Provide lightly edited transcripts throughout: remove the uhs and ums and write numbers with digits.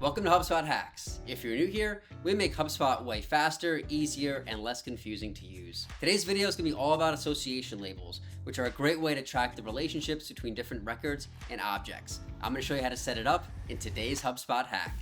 Welcome to HubSpot Hacks. If you're new here, we make HubSpot way faster, easier, and less confusing to use. Today's video is going to be all about association labels, which are a great way to track the relationships between different records and objects. I'm going to show you how to set it up in today's HubSpot hack.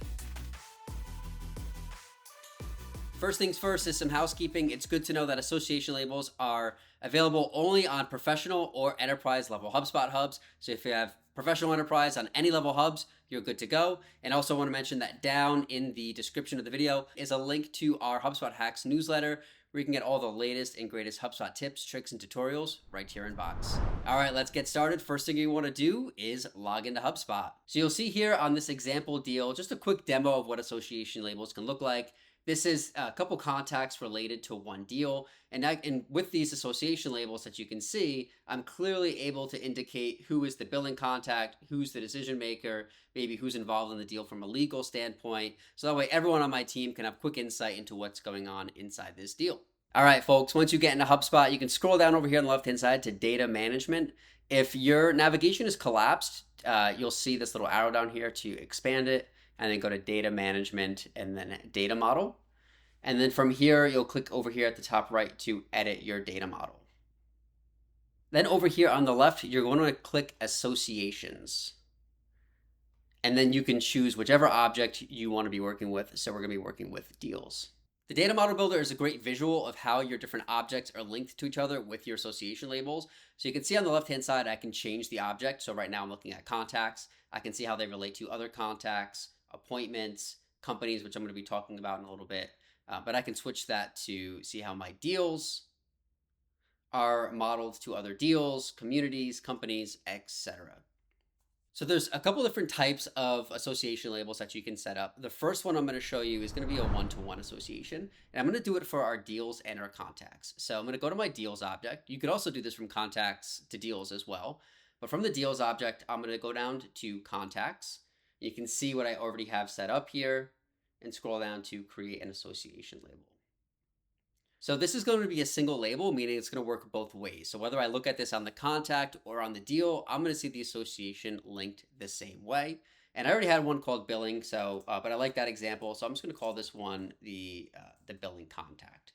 First things first is some housekeeping. It's good to know that association labels are available only on professional or enterprise level HubSpot hubs. So if you have professional enterprise on any level hubs, you're good to go. And also want to mention that down in the description of the video is a link to our HubSpot Hacks newsletter where you can get all the latest and greatest HubSpot tips, tricks, and tutorials right here in box. All right, let's get started. First thing you want to do is log into HubSpot. So you'll see here on this example deal, just a quick demo of what association labels can look like. This is a couple contacts related to one deal. And with these association labels that you can see, I'm clearly able to indicate who is the billing contact, who's the decision maker, maybe who's involved in the deal from a legal standpoint. So that way everyone on my team can have quick insight into what's going on inside this deal. All right, folks, once you get into HubSpot, you can scroll down over here on the left-hand side to data management. If your navigation is collapsed, you'll see this little arrow down here to expand it, and then go to data management and then data model. And then from here, you'll click over here at the top right to edit your data model. Then over here on the left, you're going to click associations. And then you can choose whichever object you want to be working with. So we're going to be working with deals. The data model builder is a great visual of how your different objects are linked to each other with your association labels. So you can see on the left-hand side, I can change the object. So right now I'm looking at contacts. I can see how they relate to other contacts, appointments, companies, which I'm going to be talking about in a little bit. But I can switch that to see how my deals are modeled to other deals, communities, companies, etc. So there's a couple different types of association labels that you can set up. The first one I'm going to show you is going to be a one-to-one association. And I'm going to do it for our deals and our contacts. So I'm going to go to my deals object. You could also do this from contacts to deals as well. But from the deals object, I'm going to go down to contacts. You can see what I already have set up here and scroll down to create an association label. So this is going to be a single label, meaning it's going to work both ways. So whether I look at this on the contact or on the deal, I'm going to see the association linked the same way. And I already had one called billing, so but I like that example, so I'm just going to call this one the billing contact.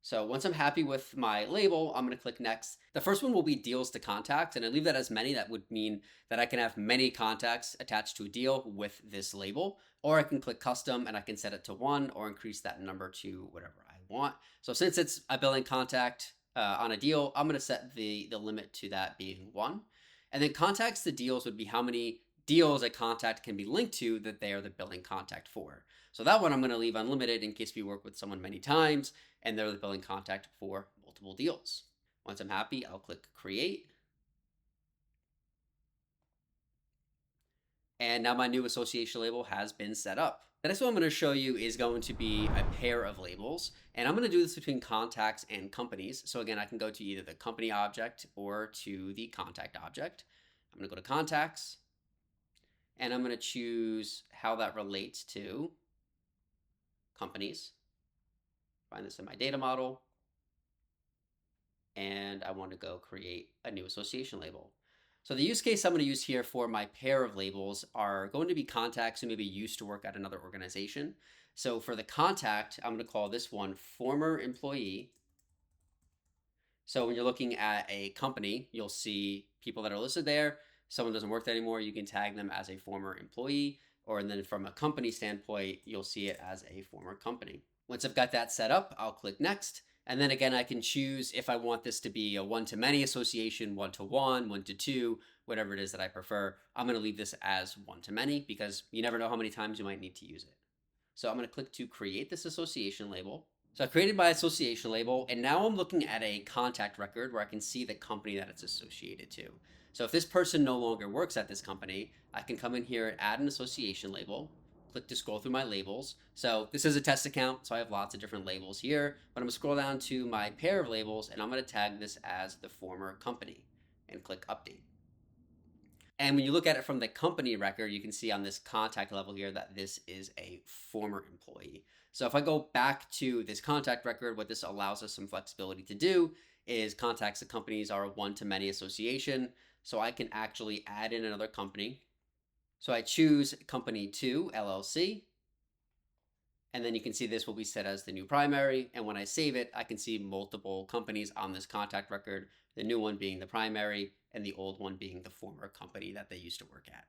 So once I'm happy with my label, I'm going to click next. The first one will be deals to contacts, and I leave that as many. That would mean that I can have many contacts attached to a deal with this label, or I can click custom and I can set it to 1 or increase that number to whatever I want. So since it's a billing contact on a deal, I'm going to set the limit to that being 1. And then contacts to deals would be how many deals a contact can be linked to that they are the billing contact for. So that one I'm going to leave unlimited in case we work with someone many times and they're the billing contact for multiple deals. Once I'm happy, I'll click create. And now my new association label has been set up. The next one I'm going to show you is going to be a pair of labels. And I'm going to do this between contacts and companies. So again, I can go to either the company object or to the contact object. I'm going to go to contacts. And I'm going to choose how that relates to companies. Find this in my data model. And I want to go create a new association label. So the use case I'm going to use here for my pair of labels are going to be contacts who maybe used to work at another organization. So for the contact, I'm going to call this one former employee. So when you're looking at a company, you'll see people that are listed there. Someone doesn't work there anymore, you can tag them as a former employee, or then from a company standpoint, you'll see it as a former company. Once I've got that set up, I'll click next. And then again, I can choose if I want this to be a one-to-many association, one-to-one, one-to-two, whatever it is that I prefer. I'm going to leave this as one-to-many because you never know how many times you might need to use it. So I'm going to click to create this association label. So I created my association label, and now I'm looking at a contact record where I can see the company that it's associated to. So if this person no longer works at this company, I can come in here and add an association label, click to scroll through my labels. So this is a test account, so I have lots of different labels here, but I'm going to scroll down to my pair of labels, and I'm going to tag this as the former company and click update. And when you look at it from the company record, you can see on this contact level here that this is a former employee. So if I go back to this contact record, what this allows us some flexibility to do is contacts of companies are a one-to-many association. So I can actually add in another company So I choose company 2 LLC. And then you can see this will be set as the new primary. And when I save it, I can see multiple companies on this contact record, the new one being the primary and the old one being the former company that they used to work at.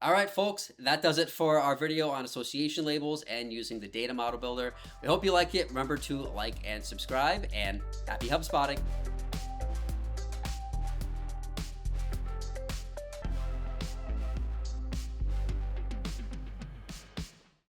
All right, folks, that does it for our video on association labels and using the data model builder. We hope you like it. Remember to like and subscribe, and happy HubSpotting.